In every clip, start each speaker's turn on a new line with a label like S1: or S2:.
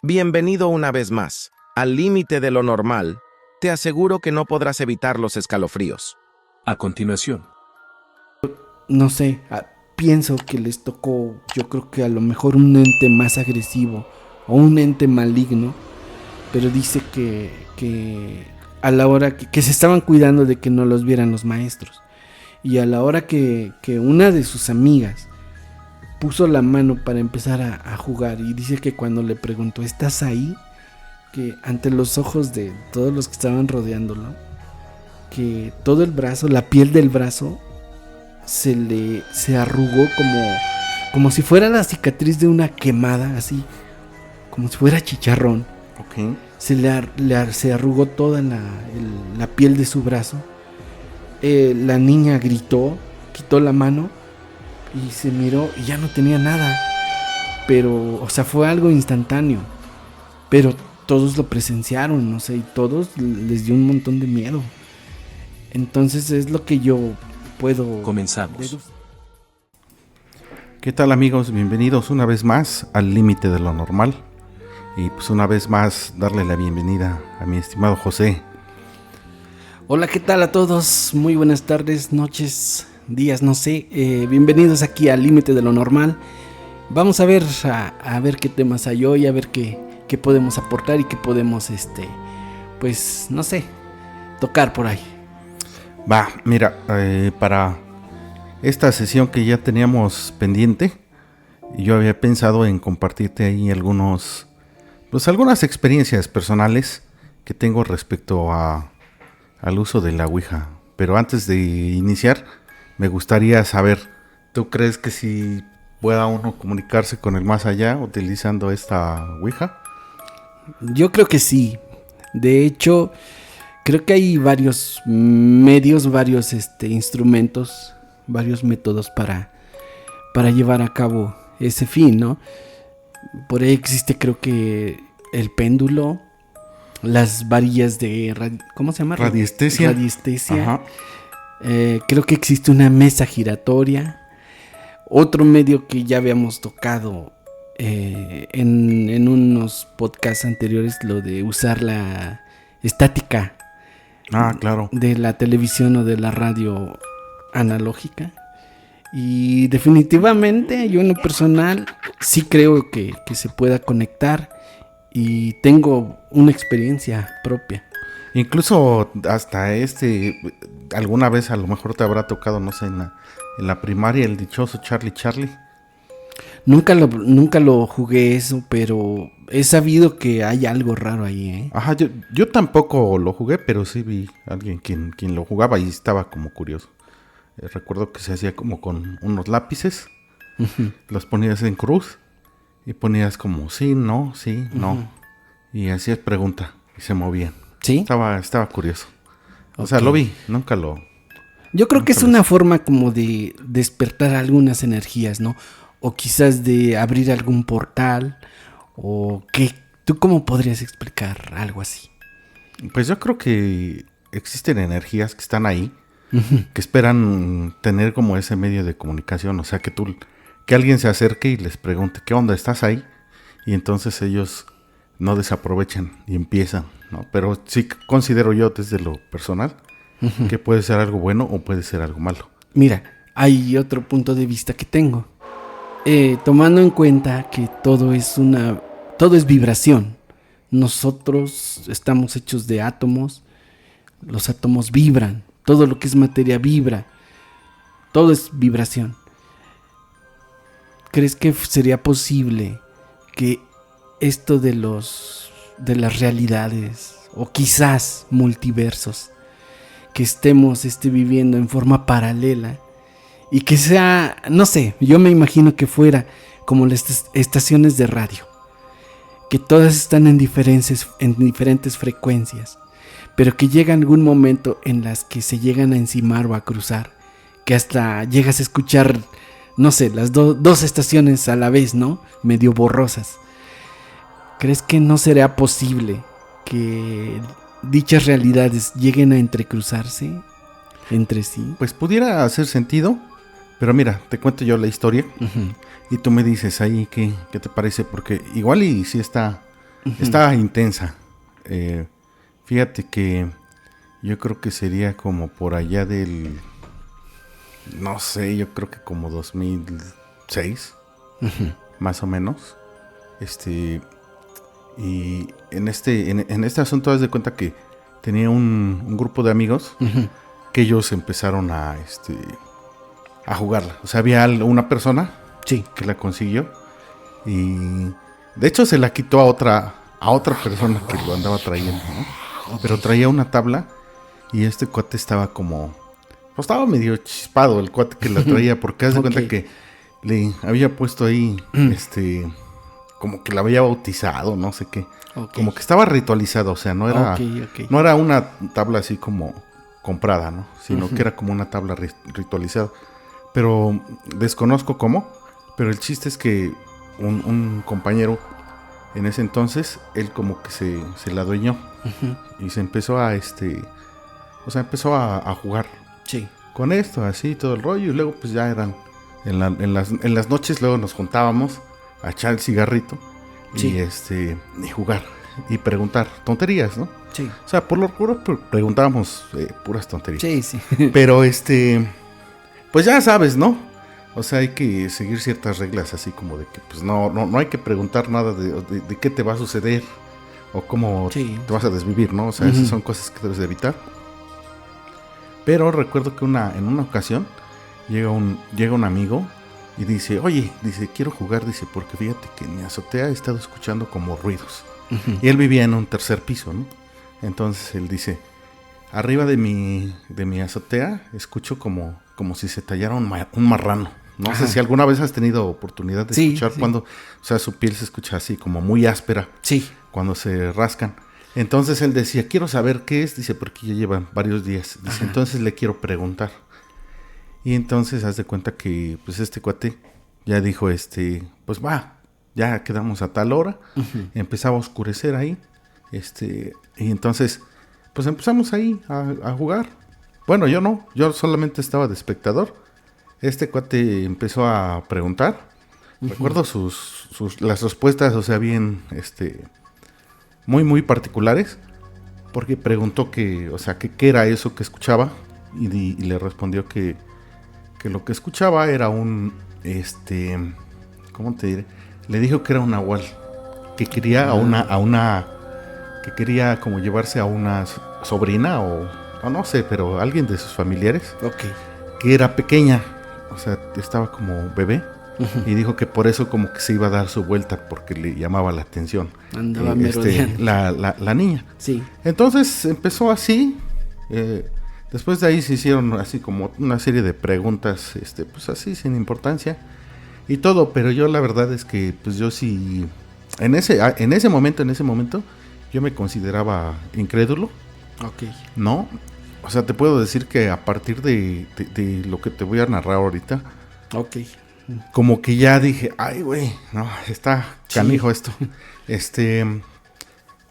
S1: Bienvenido una vez más. Al límite de lo normal, te aseguro que no podrás evitar los escalofríos.
S2: A continuación.
S3: No sé, pienso que les tocó, yo creo que a lo mejor un ente más agresivo o un ente maligno, pero dice que a la hora que se estaban cuidando de que no los vieran los maestros, y a la hora que una de sus amigas puso la mano para empezar a jugar, y dice que cuando le preguntó ¿estás ahí?, que ante los ojos de todos los que estaban rodeándolo, que todo el brazo, la piel del brazo se arrugó como si fuera la cicatriz de una quemada, así como si fuera chicharrón.
S4: Okay.
S3: Se arrugó toda la piel de su brazo. La niña gritó, quitó la mano y se miró y ya no tenía nada. Pero, o sea, fue algo instantáneo. Pero todos lo presenciaron, no sé, y todos les dio un montón de miedo. Entonces es lo que yo puedo...
S2: Comenzamos.
S4: ¿Qué tal, amigos? Bienvenidos una vez más al límite de lo normal. Y pues una vez más darle la bienvenida a mi estimado José.
S3: Hola, ¿qué tal a todos? Muy buenas tardes, noches, días, no sé. Bienvenidos aquí al límite de lo normal. Vamos a ver qué temas hay hoy, a ver qué podemos aportar y qué podemos, pues, no sé, tocar por ahí.
S4: Va, mira, para esta sesión que ya teníamos pendiente, yo había pensado en compartirte ahí algunas experiencias personales que tengo respecto al uso de la Ouija. Pero antes de iniciar, me gustaría saber, ¿tú crees que si pueda uno comunicarse con el más allá utilizando esta Ouija?
S3: Yo creo que sí. De hecho, creo que hay varios medios, varios instrumentos, varios métodos para llevar a cabo ese fin, ¿no? Por ahí existe, creo que el péndulo, las varillas de... ¿cómo se llama?
S4: Radiestesia.
S3: Radiestesia. Creo que existe una mesa giratoria. Otro medio que ya habíamos tocado en unos podcasts anteriores, lo de usar la estática.
S4: Claro.
S3: De la televisión o de la radio analógica. Y definitivamente yo en lo personal sí creo que se pueda conectar y tengo una experiencia propia.
S4: Incluso hasta alguna vez a lo mejor te habrá tocado, no sé, en la primaria, el dichoso Charlie.
S3: Nunca lo jugué eso, pero he sabido que hay algo raro ahí, ¿eh?
S4: Ajá, yo tampoco lo jugué, pero sí vi a alguien quien lo jugaba y estaba como curioso. Recuerdo que se hacía como con unos lápices, los ponías en cruz y ponías como sí, no, y hacías pregunta y se movían.
S3: ¿Sí?
S4: Estaba curioso. O
S3: Okay.
S4: sea, lo vi, nunca lo...
S3: Yo creo que es una forma como de despertar algunas energías, ¿no? O quizás de abrir algún portal, o qué. ¿Tú cómo podrías explicar algo así?
S4: Pues yo creo que existen energías que están ahí, que esperan tener como ese medio de comunicación, o sea, que alguien se acerque y les pregunte, ¿qué onda? ¿Estás ahí? Y entonces ellos no desaprovechan y empiezan, ¿no? Pero sí considero yo desde lo personal que puede ser algo bueno o puede ser algo malo.
S3: Mira, hay otro punto de vista que tengo. Tomando en cuenta que todo es vibración. Nosotros estamos hechos de átomos, los átomos vibran, todo lo que es materia vibra, todo es vibración. ¿Crees que sería posible que esto de las realidades, o quizás multiversos, que estemos viviendo en forma paralela, y que sea, no sé, yo me imagino que fuera como las estaciones de radio, que todas están en diferentes frecuencias, pero que llega algún momento en las que se llegan a encimar o a cruzar, que hasta llegas a escuchar, no sé, las dos estaciones a la vez, ¿no? Medio borrosas. ¿Crees que no será posible que dichas realidades lleguen a entrecruzarse entre sí?
S4: Pues pudiera hacer sentido, pero mira, te cuento yo la historia y tú me dices ahí qué te parece, porque igual y sí está Estaba intensa. Fíjate que yo creo que sería como por allá del, no sé, yo creo que como 2006, más o menos. Y en este asunto, haz de cuenta que tenía un grupo de amigos que ellos empezaron a jugarla. O sea, había una persona
S3: Sí.
S4: que la consiguió y de hecho se la quitó a otra persona que lo andaba trayendo, ¿no? Pero traía una tabla y este cuate estaba como, pues estaba medio chispado el cuate que la traía, porque haz de cuenta que le había puesto ahí, como que la había bautizado, no sé qué. Como que estaba ritualizado, o sea, no era, no era una tabla así como comprada, ¿no? Sino que era como una tabla ritualizada. Pero desconozco cómo, pero el chiste es que un compañero en ese entonces, él como que se la adueñó y se empezó o sea, empezó a jugar con esto, así, todo el rollo. Y luego pues ya eran, en las noches luego nos juntábamos a echar el cigarrito y jugar y preguntar tonterías, ¿no?
S3: Sí.
S4: O sea, por lo puro preguntábamos puras tonterías.
S3: Sí, sí.
S4: Pero pues ya sabes, ¿no? O sea, hay que seguir ciertas reglas así como de que pues no hay que preguntar nada de qué te va a suceder o cómo te vas a desvivir, ¿no? O sea, esas son cosas que debes de evitar. Pero recuerdo que en una ocasión llega un amigo y dice, oye, dice, quiero jugar, dice, porque fíjate que en mi azotea he estado escuchando como ruidos. Y él vivía en un tercer piso, ¿no? Entonces él dice, arriba de mi azotea escucho como si se tallara un marrano. No sé si alguna vez has tenido oportunidad de escuchar cuando, o sea, su piel se escucha así como muy áspera.
S3: Sí.
S4: Cuando se rascan. Entonces él decía, quiero saber qué es, dice, porque ya llevan varios días. Dice, entonces le quiero preguntar. Y entonces haz de cuenta que pues este cuate ya dijo, pues va, ya quedamos a tal hora. Empezaba a oscurecer ahí. Y entonces pues empezamos ahí a jugar. Bueno, yo solamente estaba de espectador. Este cuate empezó a preguntar. Recuerdo las respuestas, o sea, bien, muy, muy particulares. Porque preguntó qué era eso que escuchaba. Y le respondió que lo que escuchaba era un, ¿cómo te diré? Le dijo que era un nahual. Que quería que quería como llevarse a una sobrina o no sé, pero alguien de sus familiares. Que era pequeña. O sea, estaba como bebé. Y dijo que por eso como que se iba a dar su vuelta porque le llamaba la atención.
S3: Andaba merodeando.
S4: La niña.
S3: Sí.
S4: Entonces empezó así. Después de ahí se hicieron así como una serie de preguntas, pues así sin importancia y todo. Pero yo la verdad es que pues yo sí, en ese momento, yo me consideraba incrédulo. ¿No? O sea, te puedo decir que a partir de lo que te voy a narrar ahorita, como que ya dije, ay, güey, no, está canijo esto.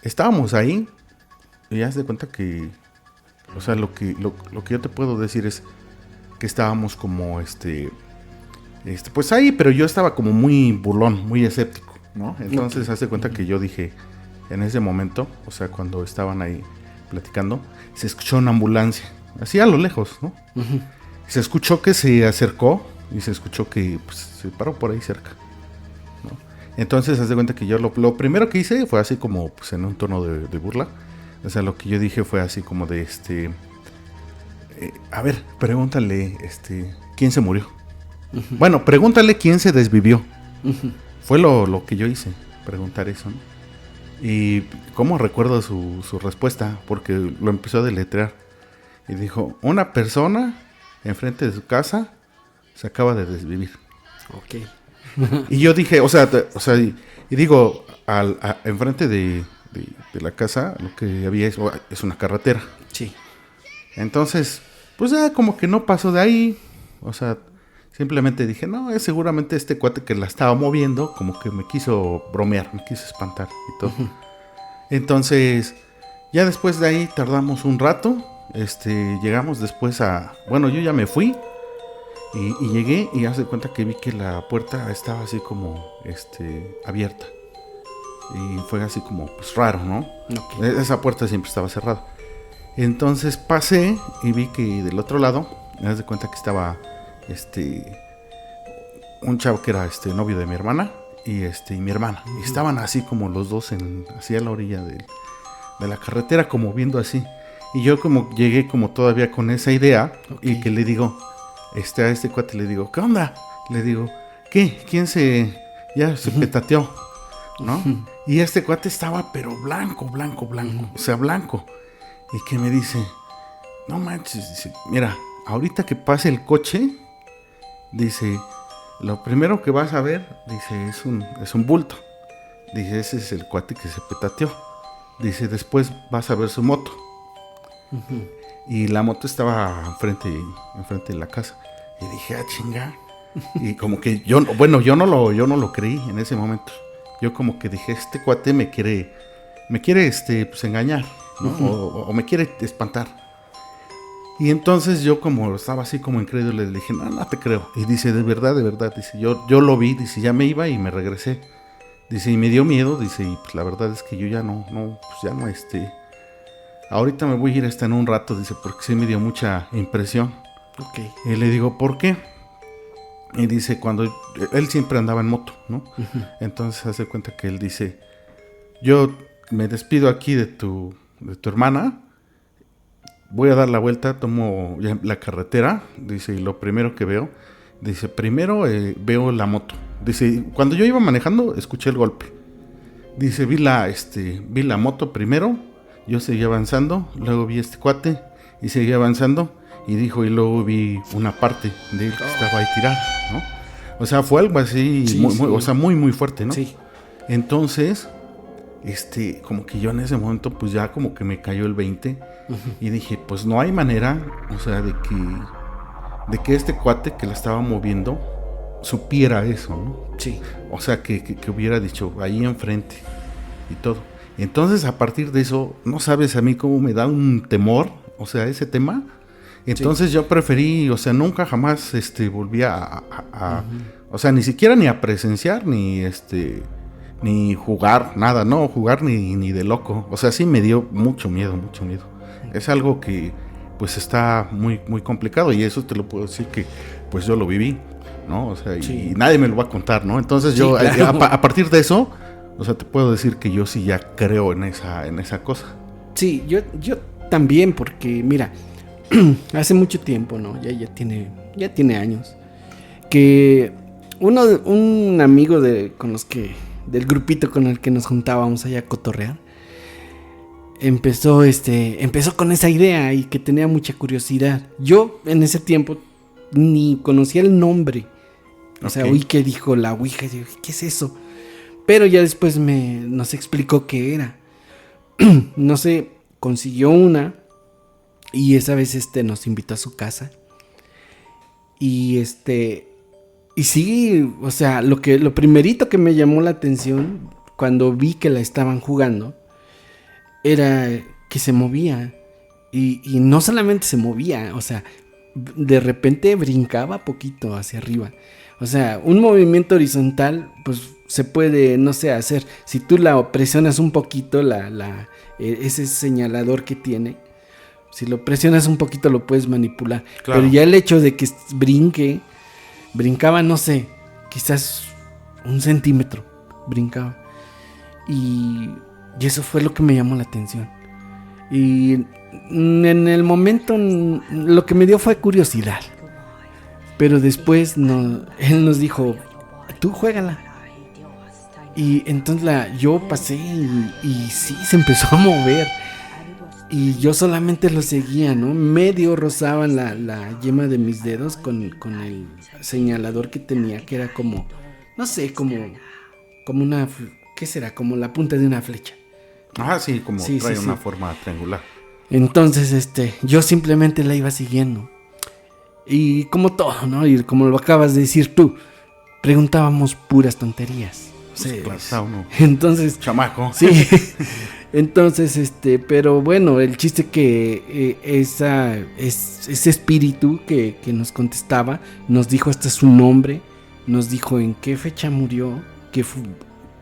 S4: Estábamos ahí y haz de cuenta que, o sea, lo que yo te puedo decir es que estábamos como, pues ahí, pero yo estaba como muy burlón, muy escéptico, ¿no? Entonces, haz de cuenta que yo dije, en ese momento, o sea, cuando estaban ahí platicando, se escuchó una ambulancia, así a lo lejos, ¿no? Se escuchó que se acercó y se escuchó que pues, se paró por ahí cerca, ¿no? Entonces, haz de cuenta que yo lo primero que hice fue así como pues, en un tono de burla. O sea, lo que yo dije fue así como de a ver, pregúntale quién se murió. Bueno, pregúntale quién se desvivió. Fue lo que yo hice, preguntar eso, ¿no? Y cómo recuerdo su respuesta, porque lo empezó a deletrear. Y dijo, una persona enfrente de su casa se acaba de desvivir. Y yo dije, y digo, enfrente de la casa, lo que había es una carretera.
S3: Sí.
S4: Entonces, pues ya como que no pasó de ahí. O sea, simplemente dije, no, es seguramente este cuate que la estaba moviendo, como que me quiso bromear, me quiso espantar y todo. Entonces, ya después de ahí tardamos un rato. Llegamos después bueno, yo ya me fui. Y llegué y haz de cuenta que vi que la puerta estaba así como abierta. Y fue así como, pues raro, ¿no?
S3: Ok.
S4: Esa puerta siempre estaba cerrada. Entonces pasé y vi que del otro lado, me das de cuenta que estaba un chavo que era novio de mi hermana y mi hermana. Y estaban así como los dos así a la orilla de la carretera, como viendo así. Y yo como llegué como todavía con esa idea, y que le digo, a este cuate le digo, ¿qué onda? Le digo, ¿qué? ¿Quién ya se petateó? ¿No? Y este cuate estaba pero blanco, o sea, blanco. Y que me dice, no manches, dice, mira, ahorita que pase el coche, dice, lo primero que vas a ver, dice, es un bulto. Dice, ese es el cuate que se petateó. Dice, después vas a ver su moto. Y la moto estaba enfrente de la casa. Y dije, chinga. Y como que yo no lo creí en ese momento. Yo como que dije, este cuate me quiere pues engañar, ¿no? O me quiere espantar. Y entonces yo como estaba así como incrédulo, le dije, no te creo. Y dice, de verdad, dice, yo lo vi, dice, ya me iba y me regresé. Dice, y me dio miedo, dice, y pues la verdad es que yo ya no, ahorita me voy a ir en un rato, dice, porque sí me dio mucha impresión.
S3: Ok.
S4: Y le digo, ¿por qué? Y dice, cuando él siempre andaba en moto, ¿no? Entonces hace cuenta que él dice, yo me despido aquí de tu hermana, voy a dar la vuelta, tomo la carretera, dice, y lo primero que veo, dice, primero veo la moto. Dice, cuando yo iba manejando, escuché el golpe. Dice, vi la moto primero, yo seguí avanzando, luego vi este cuate y seguí avanzando. Y dijo, y luego vi una parte de él que estaba ahí tirada, ¿no? O sea, fue algo así,
S3: sí,
S4: muy, o sea, muy, muy fuerte, ¿no?
S3: Sí.
S4: Entonces, como que yo en ese momento, pues ya como que me cayó el 20. Y dije, pues no hay manera, o sea, de que este cuate que la estaba moviendo supiera eso, ¿no?
S3: Sí.
S4: O sea, que hubiera dicho ahí enfrente y todo. Entonces, a partir de eso, no sabes a mí cómo me da un temor, o sea, ese tema. Entonces yo preferí, o sea, nunca jamás volví a o sea, ni siquiera ni a presenciar, ni jugar, nada, no, jugar ni de loco. O sea, sí me dio mucho miedo. Es algo que pues está muy, muy complicado, y eso te lo puedo decir que pues yo lo viví, ¿no? O sea, y nadie me lo va a contar, ¿no? Entonces yo, claro, a partir de eso, o sea, te puedo decir que yo sí ya creo en esa cosa.
S3: Sí, yo también, porque mira, hace mucho tiempo, ¿no? Ya tiene años, que un amigo del grupito con el que nos juntábamos allá a cotorrear, empezó con esa idea y que tenía mucha curiosidad. Yo en ese tiempo ni conocía el nombre. O sea, oí que dijo la Ouija y dije, ¿qué es eso? Pero ya después nos explicó qué era. No sé, consiguió una. Y esa vez nos invitó a su casa. Y y sí, o sea, lo primerito que me llamó la atención cuando vi que la estaban jugando era que se movía. Y no solamente se movía, o sea, de repente brincaba poquito hacia arriba. O sea, un movimiento horizontal, pues se puede, no sé, hacer. Si tú la presionas un poquito, ese señalador que tiene, si lo presionas un poquito lo puedes manipular. Claro. Pero ya el hecho de que brincaba, no sé, quizás 1 centímetro, brincaba. Y eso fue lo que me llamó la atención. Y en el momento lo que me dio fue curiosidad. Pero después él nos dijo, tú juégala. Y entonces yo pasé y sí, se empezó a mover. Y yo solamente lo seguía, ¿no? Medio rozaban la yema de mis dedos con el señalador que tenía, que era como, no sé, como una, ¿qué será? Como la punta de una flecha.
S4: Ah, sí, como trae una forma triangular.
S3: Entonces, yo simplemente la iba siguiendo. Y como todo, ¿no? Y como lo acabas de decir tú, preguntábamos puras tonterías.
S4: Sí, claro, uno.
S3: Entonces,
S4: chamaco.
S3: Sí. Entonces, pero bueno, el chiste que ese espíritu que nos contestaba, nos dijo hasta su nombre, nos dijo en qué fecha murió,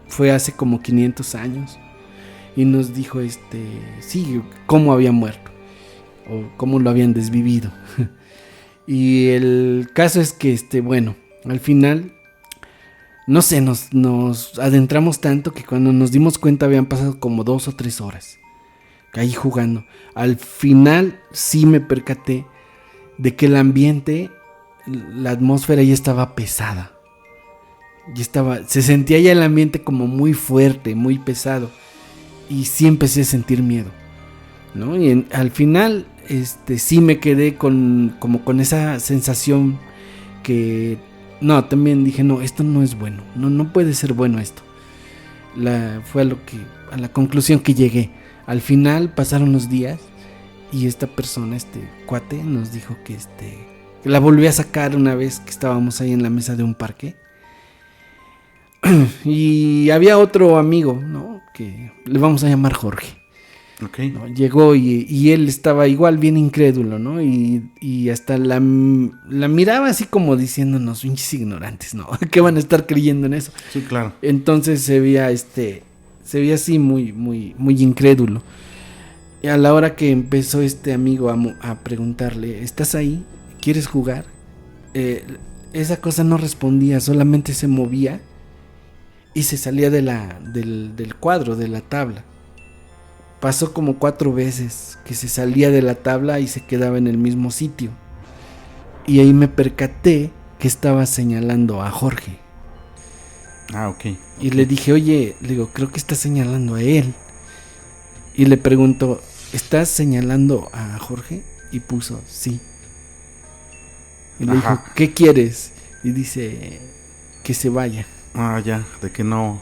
S3: fue hace como 500 años y nos dijo sí, cómo había muerto o cómo lo habían desvivido. Y el caso es que bueno, al final no sé, nos adentramos tanto que cuando nos dimos cuenta habían pasado como 2 o 3 horas ahí jugando. Al final sí me percaté de que el ambiente, la atmósfera ya estaba pesada. Se sentía ya el ambiente como muy fuerte, muy pesado. Y sí empecé a sentir miedo, ¿no? Y al final sí me quedé como con esa sensación que... No, también dije, no, esto no es bueno. No puede ser bueno esto. Fue a la conclusión que llegué. Al final pasaron los días y esta persona, cuate, nos dijo que la volví a sacar una vez que estábamos ahí en la mesa de un parque. Y había otro amigo, ¿no? Que le vamos a llamar Jorge.
S4: Okay.
S3: ¿No? Llegó y él estaba igual bien incrédulo, ¿no? Y hasta la miraba así como diciéndonos, pinches ignorantes, ¿no? ¿Qué van a estar creyendo en eso?
S4: Sí, claro.
S3: Entonces se veía así muy, muy, muy incrédulo. Y a la hora que empezó este amigo a preguntarle, ¿estás ahí? ¿Quieres jugar? Esa cosa no respondía, solamente se movía y se salía del cuadro, de la tabla. Pasó como 4 veces que se salía de la tabla y se quedaba en el mismo sitio. Y ahí me percaté que estaba señalando a Jorge.
S4: Ah, ok.
S3: Y le dije, oye, le digo, creo que está señalando a él. Y le pregunto, ¿estás señalando a Jorge? Y puso, sí. Y le dijo, ¿qué quieres? Y dice, que se vaya.
S4: Ah, ya, de que no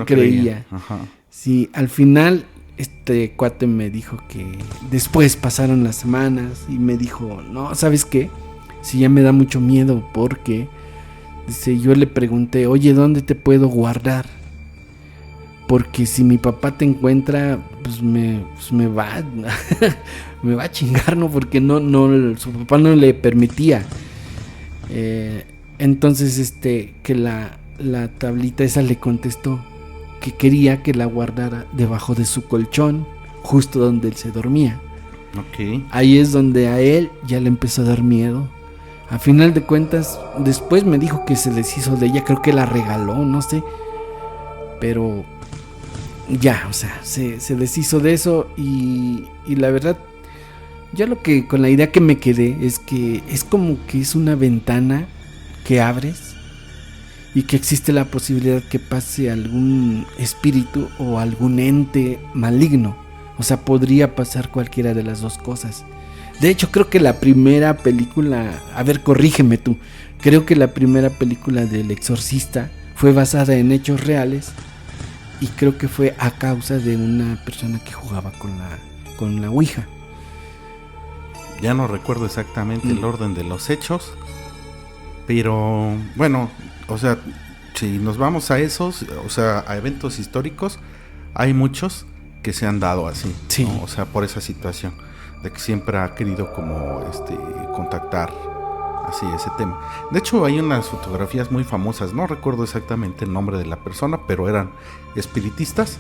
S3: creía.
S4: Ajá.
S3: Sí, al final este cuate me dijo que después pasaron las semanas y me dijo, no, ¿sabes qué? Sí, ya me da mucho miedo porque... Dice, yo le pregunté, oye, ¿dónde te puedo guardar? Porque si mi papá te encuentra, pues me va me va a chingar, ¿no? Porque su papá no le permitía. Entonces, que la tablita esa le contestó que quería que la guardara debajo de su colchón, justo donde él se dormía.
S4: Ok.
S3: Ahí es donde a él ya le empezó a dar miedo. A final de cuentas, después me dijo que se deshizo de ella, creo que la regaló, no sé. Pero ya, o sea, se deshizo de eso y la verdad, yo con la idea que me quedé es que es como que es una ventana que abres y que existe la posibilidad que pase algún espíritu o algún ente maligno. O sea, podría pasar cualquiera de las dos cosas. De hecho, creo que la primera película, a ver, corrígeme tú, creo que la primera película del Exorcista fue basada en hechos reales y creo que fue a causa de una persona que jugaba con la Ouija.
S4: Ya no recuerdo exactamente el orden de los hechos, pero bueno, o sea, si nos vamos a esos, o sea, a eventos históricos, hay muchos que se han dado así,
S3: sí,
S4: ¿no? O sea, por esa situación de que siempre ha querido como contactar así ese tema. De hecho, hay unas fotografías muy famosas, no recuerdo exactamente el nombre de la persona, pero eran espiritistas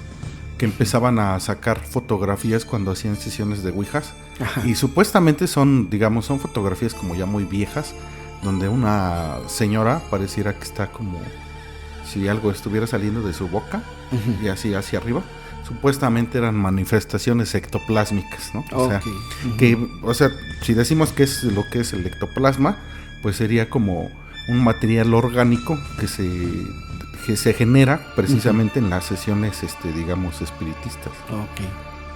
S4: que empezaban a sacar fotografías cuando hacían sesiones de ouijas. Ajá. Y supuestamente son fotografías como ya muy viejas, donde una señora pareciera que está como si algo estuviera saliendo de su boca, uh-huh, y así hacia arriba. Supuestamente eran manifestaciones ectoplásmicas, ¿no? O sea, uh-huh, si decimos que es lo que es el ectoplasma, pues sería como un material orgánico que se genera precisamente, uh-huh, en las sesiones, digamos, espiritistas.
S3: Okay.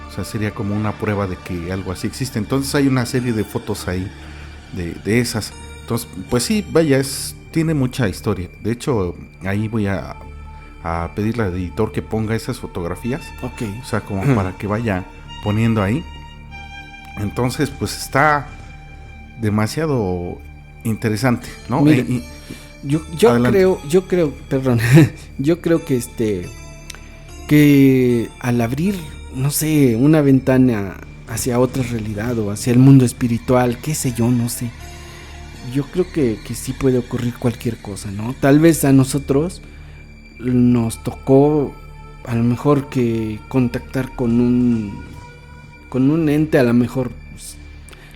S4: O sea, sería como una prueba de que algo así existe. Entonces hay una serie de fotos ahí de esas. Entonces, pues sí, vaya, tiene mucha historia. De hecho, ahí voy a pedirle al editor que ponga esas fotografías.
S3: Okay.
S4: O sea, como para que vaya poniendo ahí. Entonces, pues está demasiado interesante, ¿no?
S3: Mira, yo creo, perdón, yo creo que al abrir, no sé, una ventana hacia otra realidad o hacia el mundo espiritual, qué sé yo, no sé. Yo creo que sí puede ocurrir cualquier cosa, ¿no? Tal vez a nosotros nos tocó a lo mejor que contactar con un ente, a lo mejor pues,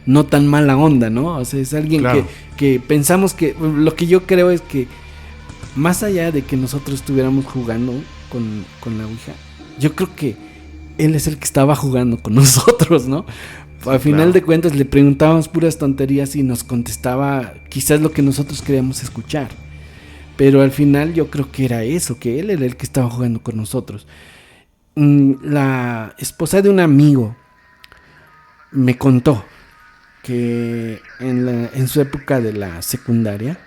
S3: no tan mala onda, ¿no? O sea, es alguien
S4: Claro.
S3: que pensamos que, lo que yo creo es que más allá de que nosotros estuviéramos jugando con la Ouija, yo creo que él es el que estaba jugando con nosotros, ¿no? Al final
S4: Claro.
S3: de cuentas le preguntábamos puras tonterías y nos contestaba quizás lo que nosotros queríamos escuchar. Pero al final yo creo que era eso, que él era el que estaba jugando con nosotros. La esposa de un amigo me contó que en su época de la secundaria,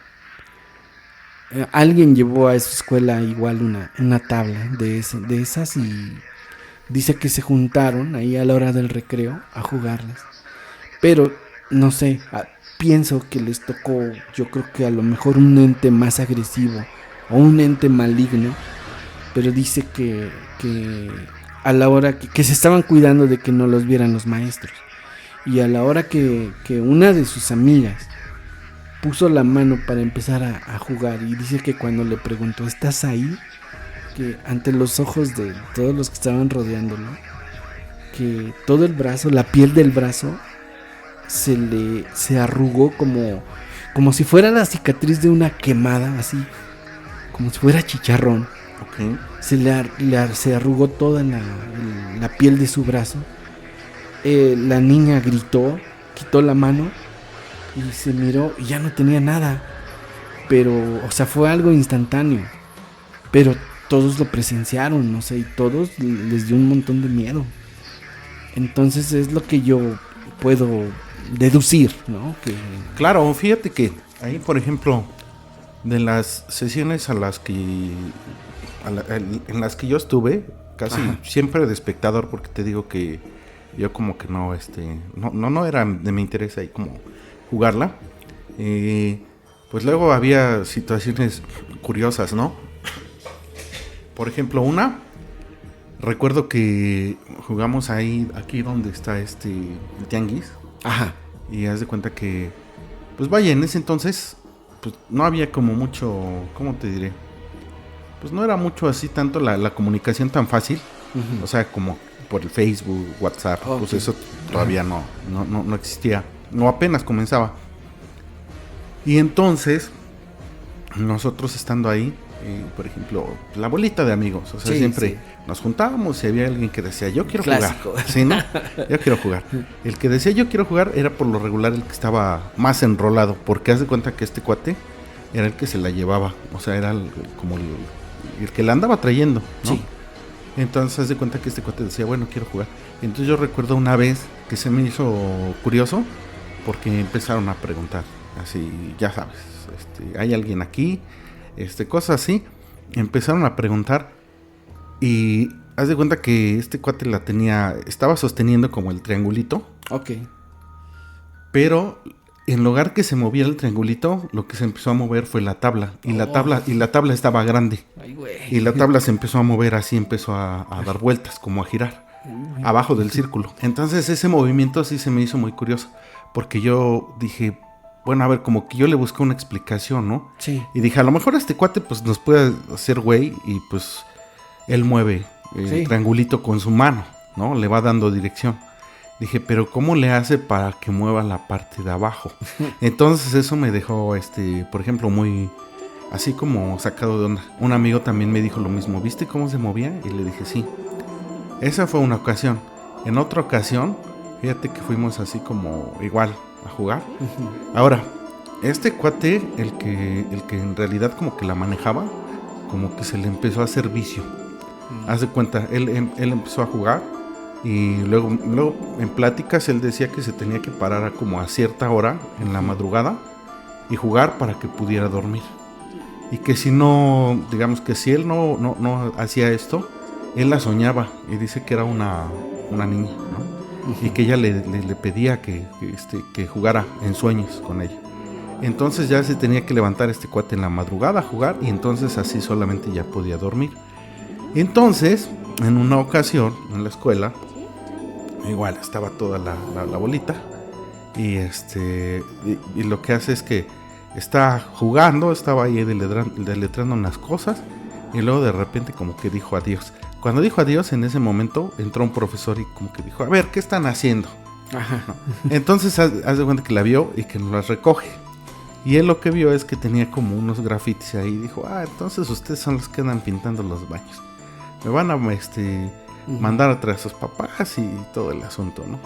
S3: alguien llevó a su escuela igual una tabla de esas y dice que se juntaron ahí a la hora del recreo a jugarlas. Pero no sé, pienso que les tocó, yo creo que a lo mejor un ente más agresivo o un ente maligno, pero dice que a la hora que se estaban cuidando de que no los vieran los maestros. Y a la hora que una de sus amigas puso la mano para empezar a jugar y dice que cuando le preguntó, ¿estás ahí? Que ante los ojos de todos los que estaban rodeándolo, que todo el brazo, la piel del brazo se arrugó como si fuera la cicatriz de una quemada, así como si fuera chicharrón.
S4: Ok.
S3: Se arrugó toda la piel de su brazo. La niña gritó, quitó la mano y se miró y ya no tenía nada. Pero, o sea, fue algo instantáneo. Pero todos lo presenciaron, no sé, y todos les dio un montón de miedo. Entonces es lo que yo puedo deducir, ¿no? Que
S4: Claro, fíjate que ahí, por ejemplo, de las sesiones en las que yo estuve, casi
S3: Ajá.
S4: siempre de espectador, porque te digo que yo como que no era de mi interés ahí como jugarla. Pues luego había situaciones curiosas, ¿no? Por ejemplo, recuerdo que jugamos ahí, aquí donde está el tianguis.
S3: Ajá.
S4: Y haz de cuenta que, pues vaya, en ese entonces, pues no había como mucho, ¿cómo te diré? Pues no era mucho así tanto la comunicación tan fácil.
S3: Ujú.
S4: O sea, como por el Facebook, WhatsApp,
S3: Ok.
S4: pues eso todavía no existía. No, apenas comenzaba. Y entonces, nosotros estando ahí, por ejemplo, la bolita de amigos, o sea,
S3: Sí,
S4: siempre
S3: sí.
S4: nos juntábamos y había alguien que decía, yo quiero
S3: Clásico.
S4: jugar. Sí, ¿no? Yo quiero jugar. El que decía yo quiero jugar era por lo regular el que estaba más enrolado, porque haz de cuenta que este cuate era el que se la llevaba, o sea, era como el que la andaba trayendo, ¿no?
S3: Sí.
S4: Entonces haz de cuenta que este cuate decía, bueno, quiero jugar. Entonces yo recuerdo una vez que se me hizo curioso, porque empezaron a preguntar, así, ya sabes, hay alguien aquí, cosas así. Empezaron a preguntar y haz de cuenta que este cuate estaba sosteniendo como el triangulito,
S3: Ok.
S4: pero en lugar que se moviera el triangulito, lo que se empezó a mover fue la tabla y la tabla estaba grande
S3: Ay, güey.
S4: y la tabla se empezó a mover así, empezó a dar vueltas, como a girar abajo del círculo. Entonces ese movimiento sí se me hizo muy curioso, porque yo dije, bueno, a ver, como que yo le busqué una explicación, ¿no?
S3: Sí.
S4: Y dije, a lo mejor este cuate pues nos puede hacer güey y pues él mueve el
S3: Sí.
S4: triangulito con su mano, ¿no? Le va dando dirección. Dije, pero ¿cómo le hace para que mueva la parte de abajo? Entonces eso me dejó, por ejemplo, muy así como sacado de onda. Un amigo también me dijo lo mismo, ¿viste cómo se movía? Y le dije, sí. Esa fue una ocasión. En otra ocasión, fíjate que fuimos así como igual a jugar.
S3: Ujú.
S4: Ahora, este cuate, el que en realidad como que la manejaba, como que se le empezó a hacer vicio. Haz de cuenta, él empezó a jugar y luego en pláticas él decía que se tenía que parar como a cierta hora en la madrugada y jugar para que pudiera dormir. Y que si no, digamos que si él no hacía esto, él la soñaba y dice que era una niña, ¿no? Y que ella le pedía que jugara en sueños con ella. Entonces ya se tenía que levantar este cuate en la madrugada a jugar y entonces así solamente ya podía dormir. Entonces, en una ocasión en la escuela, igual estaba toda la bolita y y lo que hace es que está jugando, estaba ahí deletrando unas cosas y luego de repente como que dijo adiós. Cuando dijo adiós, en ese momento entró un profesor y como que dijo, a ver, ¿qué están haciendo?
S3: Ajá.
S4: Entonces haz de cuenta que la vio y que nos las recoge. Y él lo que vio es que tenía como unos grafitis ahí. Y dijo, entonces ustedes son los que andan pintando los baños. Me van a mandar a traer a sus papás y todo el asunto, ¿no?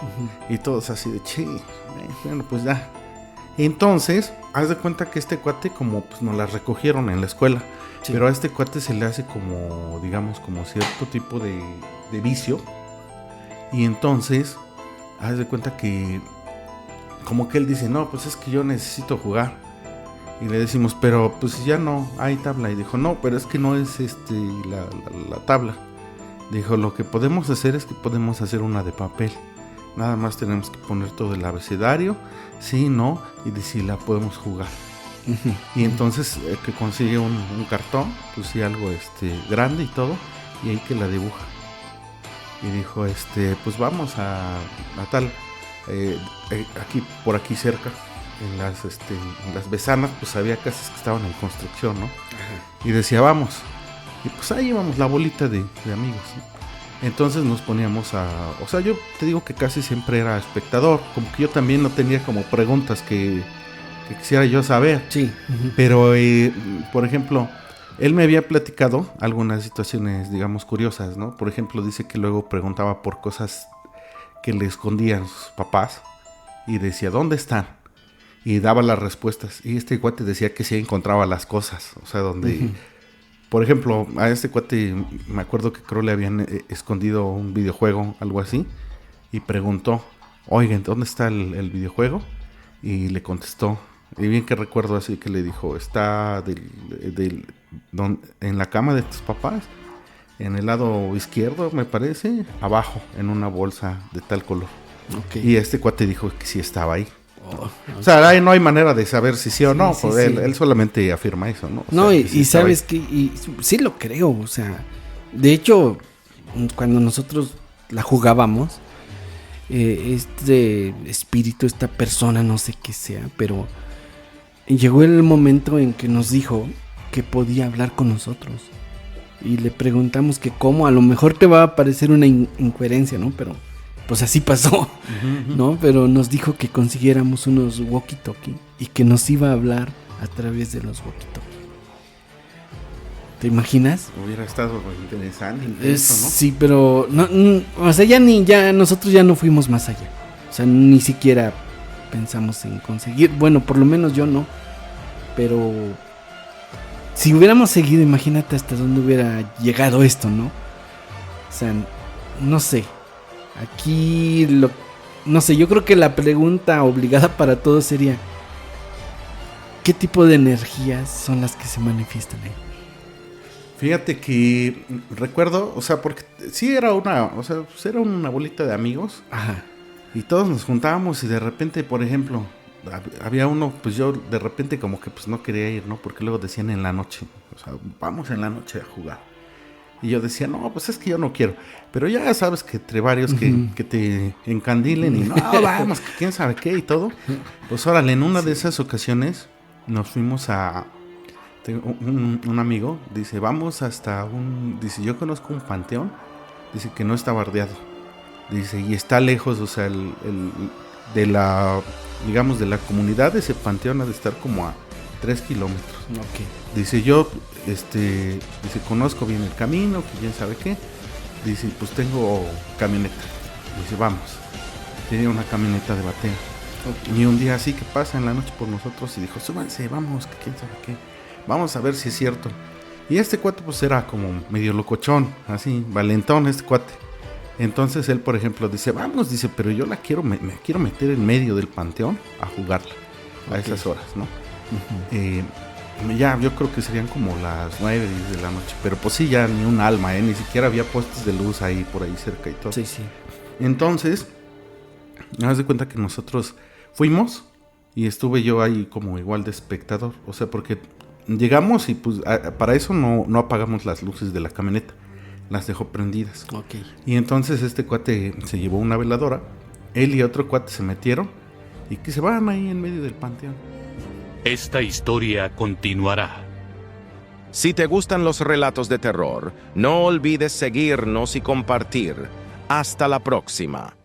S4: Y todos así de, bueno, pues ya. Entonces, haz de cuenta que este cuate como pues nos las recogieron en la escuela. Sí. Pero a este cuate se le hace como, digamos, como cierto tipo de vicio. Y entonces, haz de cuenta que como que él dice, no, pues es que yo necesito jugar. Y le decimos, pero pues ya no hay tabla. Y dijo, no, pero es que no es la tabla. Dijo, lo que podemos hacer es que podemos hacer una de papel. Nada más tenemos que poner todo el abecedario, sí, no, y si la podemos jugar. Y entonces que consigue un cartón, pues sí, algo grande y todo, y ahí que la dibuja. Y dijo, pues vamos a tal, aquí, por aquí cerca, en las Besanas, pues había casas que estaban en construcción, ¿no? Ajá. Y decía, vamos. Y pues ahí íbamos la bolita de amigos, ¿no? Entonces nos poníamos o sea, yo te digo que casi siempre era espectador, como que yo también no tenía como preguntas que quisiera yo saber.
S3: Sí.
S4: Pero, por ejemplo, él me había platicado algunas situaciones, digamos, curiosas, ¿no? Por ejemplo, dice que luego preguntaba por cosas que le escondían sus papás y decía, ¿dónde están? Y daba las respuestas. Y este cuate decía que sí encontraba las cosas, o sea, donde... Por ejemplo, a este cuate me acuerdo que creo le habían escondido un videojuego, algo así, y preguntó, oigan, ¿dónde está el videojuego? Y le contestó, y bien que recuerdo así que le dijo, está en la cama de tus papás, en el lado izquierdo me parece, abajo, en una bolsa de tal color. Okay. Y este cuate dijo que sí estaba ahí. Okay. O sea, ahí no hay manera de saber si sí o no, sí, pues sí. Él solamente afirma eso, ¿no?
S3: No, sea, y sabes que sí lo creo, o sea, de hecho, cuando nosotros la jugábamos, este espíritu, esta persona, no sé qué sea, pero llegó el momento en que nos dijo que podía hablar con nosotros. Y le preguntamos que cómo, a lo mejor te va a parecer una incoherencia, ¿no? Pero pues así pasó, ¿no? Pero nos dijo que consiguiéramos unos walkie-talkie y que nos iba a hablar a través de los walkie-talkie. ¿Te imaginas?
S4: Hubiera estado interesante, ¿no?
S3: Sí, pero no, o sea, ya nosotros ya no fuimos más allá. O sea, ni siquiera pensamos en conseguir, bueno, por lo menos yo no. Pero si hubiéramos seguido, imagínate hasta dónde hubiera llegado esto, ¿no? O sea, no sé. Aquí, no sé, yo creo que la pregunta obligada para todos sería, ¿qué tipo de energías son las que se manifiestan ahí?
S4: Fíjate que recuerdo, o sea, porque sí era una bolita de amigos.
S3: Ajá.
S4: Y todos nos juntábamos y de repente, por ejemplo, había uno, pues yo de repente como que pues no quería ir, ¿no? Porque luego decían en la noche, o sea, vamos en la noche a jugar. Y yo decía, no, pues es que yo no quiero. Pero ya sabes que entre varios que te encandilen y no, vamos, que quién sabe qué y todo. Pues órale, en una de esas ocasiones nos fuimos un amigo, dice, vamos hasta dice, yo conozco un panteón, dice que no está bardeado. Dice, y está lejos, o sea, de la comunidad de ese panteón ha de estar como a 3 kilómetros.
S3: Okay.
S4: Dice, yo, dice, conozco bien el camino, que quién sabe qué. Dice, pues tengo camioneta. Dice, vamos. Tenía una camioneta de batea. Okay. Y un día así que pasa en la noche por nosotros y dijo, súbanse, vamos, que quién sabe qué. Vamos a ver si es cierto. Y este cuate pues era como medio locochón, así, valentón este cuate. Entonces él, por ejemplo, dice, vamos, dice, pero yo me quiero meter en medio del panteón a jugarla. A esas horas, ¿no? Ya, yo creo que serían como las 9, 10 de la noche. Pero pues sí, ya ni un alma, ni siquiera había puestos de luz ahí, por ahí cerca y todo.
S3: Sí, sí.
S4: Entonces, me das de cuenta que nosotros fuimos y estuve yo ahí como igual de espectador. O sea, porque llegamos y pues para eso no apagamos las luces de la camioneta. Las dejó prendidas.
S3: Okay.
S4: Y entonces este cuate se llevó una veladora. Él y otro cuate se metieron y que se van ahí en medio del panteón.
S2: Esta historia continuará.
S1: Si te gustan los relatos de terror, no olvides seguirnos y compartir. Hasta la próxima.